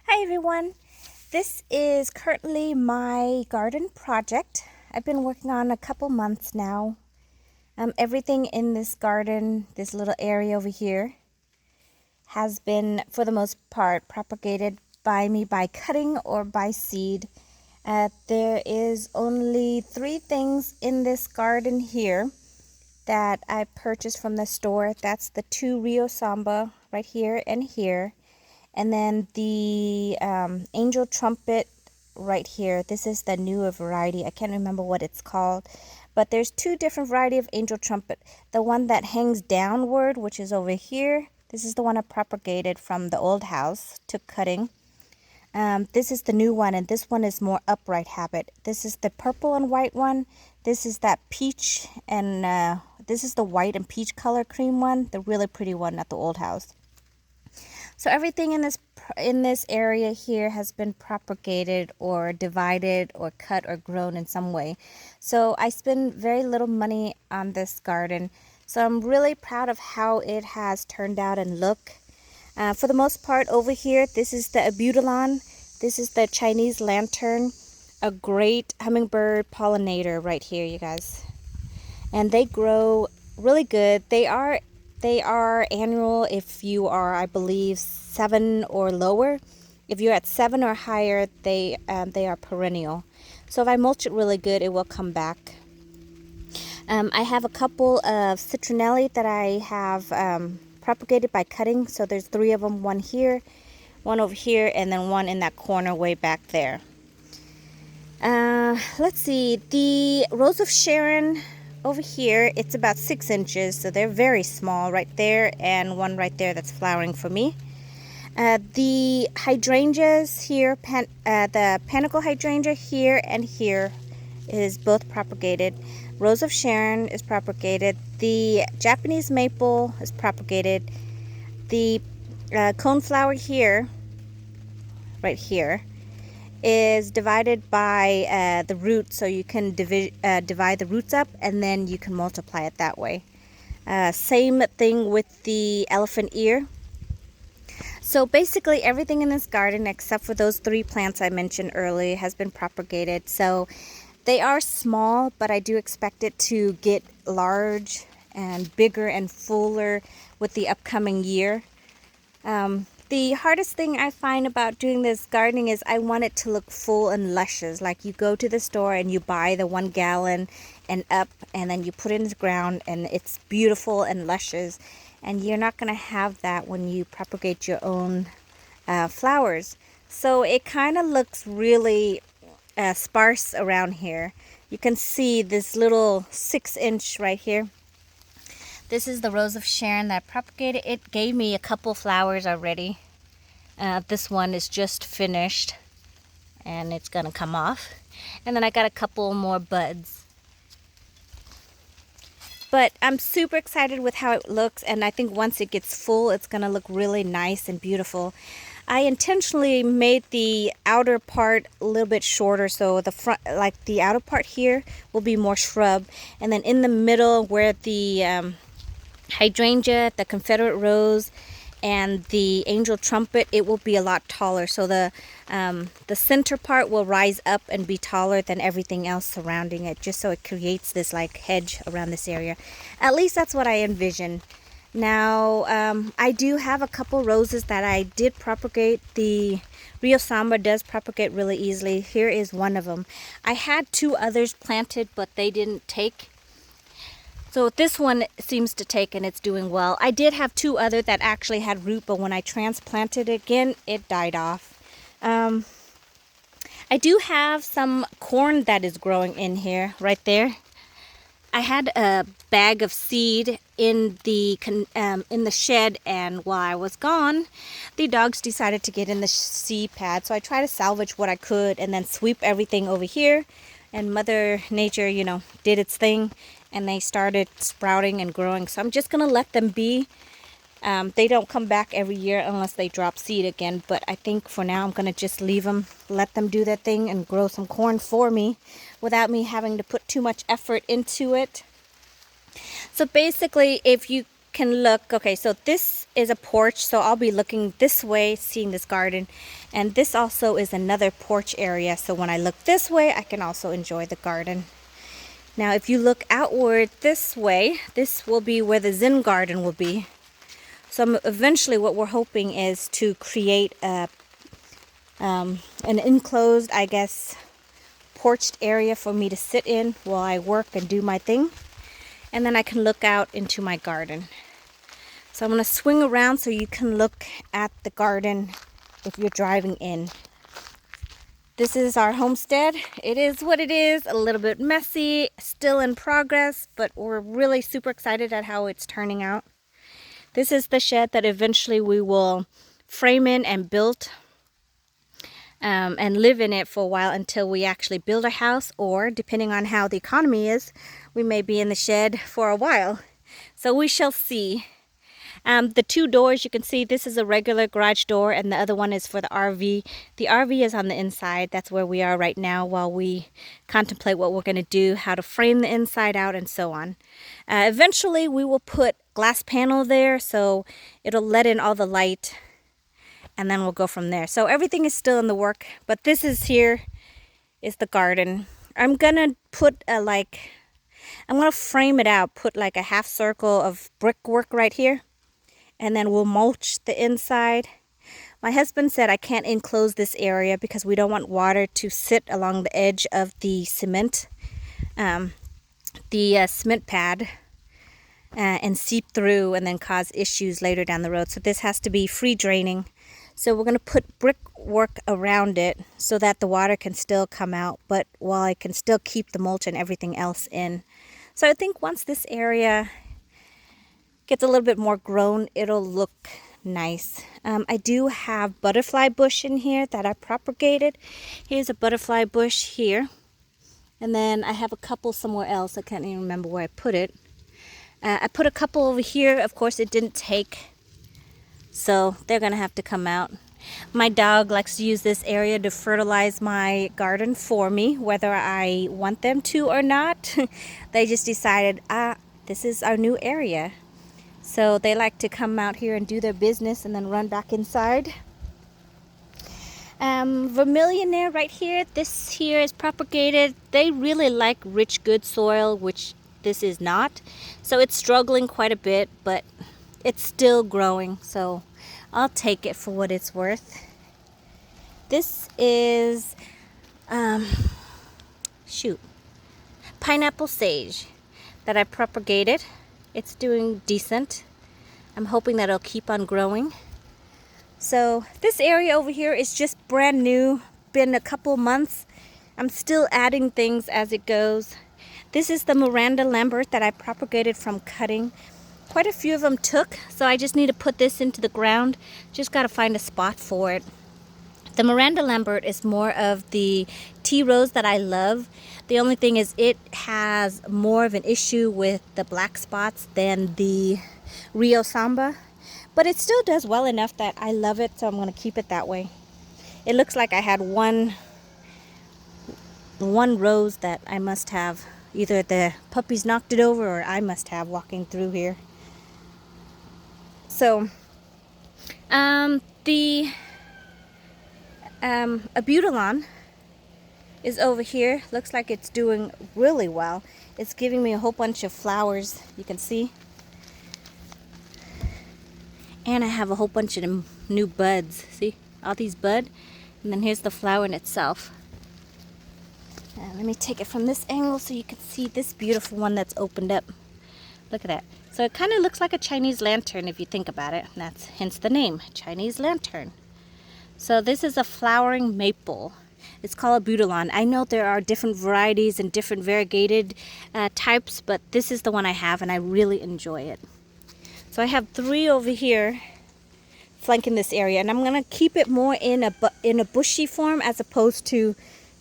Hi everyone, this is currently my garden project. I've been working on a couple months now. Everything in this garden, this little area over here, has been for the most part propagated by me by cutting or by seed. There is only 3 things in this garden here that I purchased from the store. That's the 2 Rio Samba right here and here. And then the angel trumpet right here. This is the newer variety. I can't remember what it's called. But there's 2 different variety of angel trumpet. The one that hangs downward, which is over here. This is the one I propagated from the old house, took cutting. This is the new one, and this one is more upright habit. This is the purple and white one. This is that peach, and this is the white and peach color cream one, the really pretty one at the old house. So everything in this area here has been propagated or divided or cut or grown in some way. So I spend very little money on this garden. So I'm really proud of how it has turned out and look. For the most part over here, this is the abutilon. This is the Chinese lantern, a great hummingbird pollinator right here, you guys. And they grow really good. They are annual if you are, I believe, 7 or lower. If you're at 7 or higher, they are perennial. So if I mulch it really good, it will come back. I have a couple of citronella that I have propagated by cutting. So there's 3 of them, one here, one over here, and then one in that corner way back there. Let's see, the Rose of Sharon over here, it's about 6 inches, so they're very small right there, and one right there that's flowering for me. The hydrangeas here, the panicle hydrangea here and here is both propagated. Rose of Sharon is propagated. The Japanese maple is propagated. The coneflower here, right here, is divided by the roots, so you can divide the roots up and then you can multiply it that way. Same thing with the elephant ear. So basically everything in this garden except for those 3 plants I mentioned earlier has been propagated. So they are small, but I do expect it to get large and bigger and fuller with the upcoming year. The hardest thing I find about doing this gardening is I want it to look full and luscious. Like you go to the store and you buy the 1 gallon and up, and then you put it in the ground and it's beautiful and luscious. And you're not going to have that when you propagate your own flowers. So it kind of looks really sparse around here. You can see this little 6-inch right here. This is the Rose of Sharon that I propagated. It gave me a couple flowers already. This one is just finished and it's gonna come off. And then I got a couple more buds. But I'm super excited with how it looks, and I think once it gets full, it's gonna look really nice and beautiful. I intentionally made the outer part a little bit shorter, so the front, like the outer part here, will be more shrub, and then in the middle where the hydrangea, the Confederate rose, and the angel trumpet, it will be a lot taller. So the center part will rise up and be taller than everything else surrounding it, just so it creates this like hedge around this area. At least that's what I envision. Now I do have a couple roses that I did propagate. The Rio Samba does propagate really easily. Here is one of them. I had 2 others planted, but they didn't take. So this one seems to take and it's doing well. I did have 2 other that actually had root, but when I transplanted it again, it died off. I do have some corn that is growing in here, right there. I had a bag of seed in the shed, and while I was gone, the dogs decided to get in the seed pad. So I tried to salvage what I could and then sweep everything over here. And Mother Nature, you know, did its thing, and they started sprouting and growing. So I'm just going to let them be. They don't come back every year unless they drop seed again. But I think for now I'm going to just leave them, let them do their thing and grow some corn for me without me having to put too much effort into it. So basically, if you can look, okay, so this is a porch, so I'll be looking this way, seeing this garden. And this also is another porch area, so when I look this way, I can also enjoy the garden. Now, if you look outward this way, this will be where the Zen garden will be. So eventually what we're hoping is to create an enclosed, I guess, porched area for me to sit in while I work and do my thing. And then I can look out into my garden. So I'm going to swing around so you can look at the garden if you're driving in. This is our homestead. It is what it is, a little bit messy, still in progress, but we're really super excited at how it's turning out. This is the shed that eventually we will frame in and build and live in it for a while until we actually build a house, or depending on how the economy is, we may be in the shed for a while. So we shall see. The two doors, you can see this is a regular garage door and the other one is for the RV. The RV is on the inside. That's where we are right now while we contemplate what we're going to do, how to frame the inside out, and so on. Eventually we will put glass panel there so it'll let in all the light, and then we'll go from there. So everything is still in the work, but this is here is the garden. I'm gonna put I'm gonna frame it out, put like a half circle of brickwork right here, and then we'll mulch the inside. My husband said I can't enclose this area because we don't want water to sit along the edge of the cement, cement pad, and seep through and then cause issues later down the road. So this has to be free draining. So we're going to put brickwork around it so that the water can still come out, but while I can still keep the mulch and everything else in. So I think once this area gets a little bit more grown, it'll look nice. I do have butterfly bush in here that I propagated. Here's a butterfly bush here. And then I have a couple somewhere else. I can't even remember where I put it. I put a couple over here. Of course, it didn't take, so they're going to have to come out. My dog likes to use this area to fertilize my garden for me, whether I want them to or not. They just decided, this is our new area. So they like to come out here and do their business and then run back inside. Vermillionaire right here. This here is propagated. They really like rich, good soil, which this is not. So it's struggling quite a bit, but it's still growing. So I'll take it for what it's worth. This is, pineapple sage that I propagated. It's doing decent. I'm hoping that it'll keep on growing. So this area over here is just brand new, been a couple months. I'm still adding things as it goes. This is the Miranda Lambert that I propagated from cutting. Quite a few of them took, so I just need to put this into the ground. Just got to find a spot for it. The Miranda Lambert is more of the tea rose that I love. The only thing is it has more of an issue with the black spots than the Rio Samba. But it still does well enough that I love it, so I'm going to keep it that way. It looks like I had one rose that I must have. Either the puppies knocked it over or I must have walking through here. So, the abutilon is over here. Looks like it's doing really well. It's giving me a whole bunch of flowers, you can see. And I have a whole bunch of new buds. See, all these bud. And then here's the flower in itself. Let me take it from this angle so you can see this beautiful one that's opened up. Look at that. So it kind of looks like a Chinese lantern if you think about it. And that's hence the name, Chinese lantern. So this is a flowering maple. It's called abutilon. I know there are different varieties and different variegated types, but this is the one I have and I really enjoy it. So I have 3 over here flanking this area, and I'm going to keep it more in a bushy form as opposed to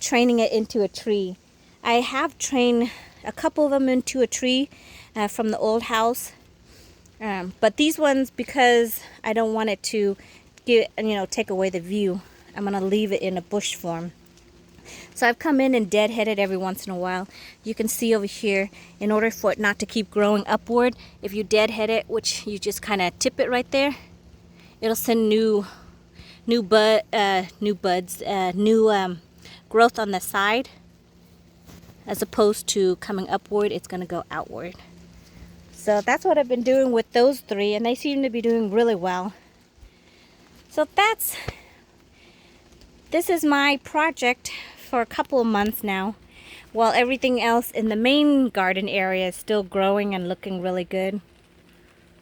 training it into a tree. I have trained a couple of them into a tree from the old house, but these ones, because I don't want it to take away the view, I'm going to leave it in a bush form. So I've come in and deadheaded every once in a while. You can see over here, in order for it not to keep growing upward, if you deadhead it, which you just kind of tip it right there, it'll send new growth on the side. As opposed to coming upward, it's going to go outward. So that's what I've been doing with those three, and they seem to be doing really well. So this is my project for a couple of months now, while everything else in the main garden area is still growing and looking really good.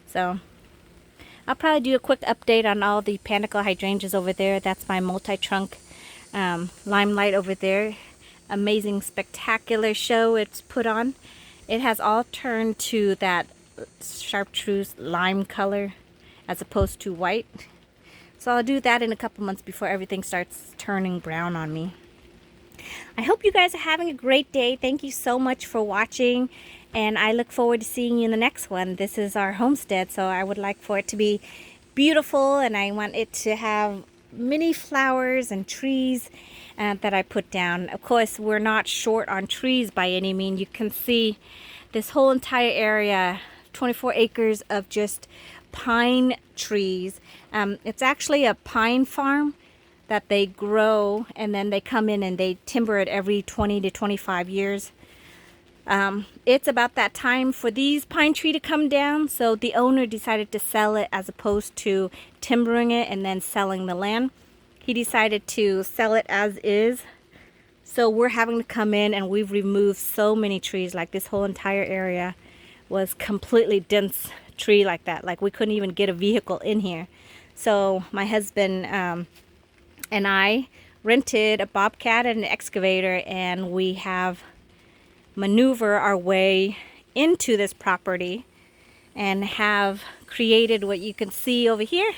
So I'll probably do a quick update on all the panicle hydrangeas over there. That's my multi-trunk limelight over there. Amazing, spectacular show it's put on. It has all turned to that chartreuse lime color as opposed to white. So I'll do that in a couple months before everything starts turning brown on me. I hope you guys are having a great day. Thank you so much for watching, and I look forward to seeing you in the next one. This is our homestead, so I would like for it to be beautiful, and I want it to have many flowers and trees that I put down. Of course, we're not short on trees by any means. You can see this whole entire area, 24 acres of just pine trees. It's actually a pine farm that they grow, and then they come in and they timber it every 20 to 25 years. It's about that time for these pine tree to come down, so the owner decided to sell it as opposed to timbering it and then selling the land. He decided to sell it as is, so we're having to come in, and we've removed so many trees. Like this whole entire area was completely dense tree like that. Like we couldn't even get a vehicle in here. So my husband and I rented a bobcat and an excavator, and we have maneuver our way into this property and have created what you can see over here.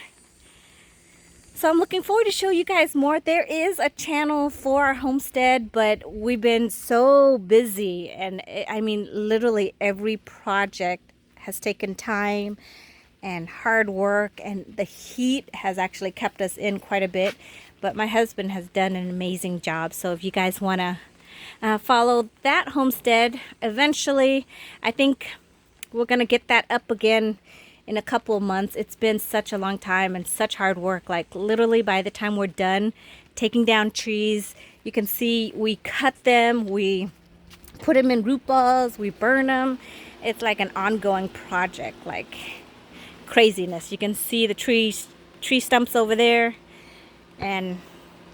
So I'm looking forward to show you guys more. There is a channel for our homestead, but we've been so busy, and I mean literally every project has taken time and hard work, and the heat has actually kept us in quite a bit. But my husband has done an amazing job. So if you guys want to follow that homestead, eventually I think we're going to get that up again in a couple of months. It's been such a long time and such hard work. Like literally by the time we're done taking down trees, you can see we cut them, we put them in root balls, we burn them. It's like an ongoing project, like craziness. You can see the tree stumps over there, and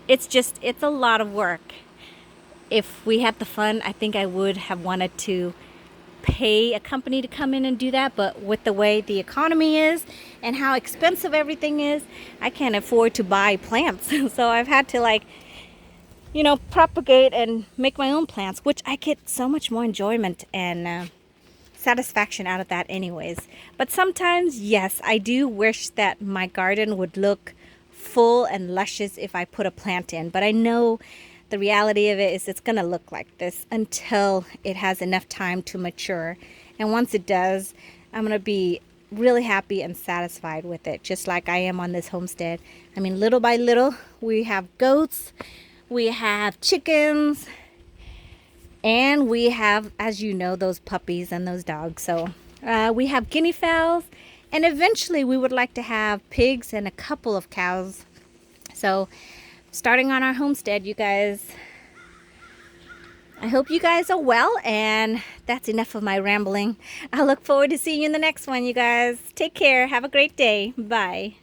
it's a lot of work. If we had the fun, I think I would have wanted to pay a company to come in and do that, but with the way the economy is and how expensive everything is, I can't afford to buy plants. So I've had to propagate and make my own plants, which I get so much more enjoyment and satisfaction out of that anyways. But sometimes, yes, I do wish that my garden would look full and luscious if I put a plant in, but I know the reality of it is it's gonna look like this until it has enough time to mature. And once it does, I'm gonna be really happy and satisfied with it, just like I am on this homestead. I mean, little by little, we have goats, we have chickens, and we have, as you know, those puppies and those dogs. So we have guinea fowls, and eventually we would like to have pigs and a couple of cows. So starting on our homestead, you guys, I hope you guys are well, and that's enough of my rambling. I look forward to seeing you in the next one, you guys. Take care. Have a great day. Bye.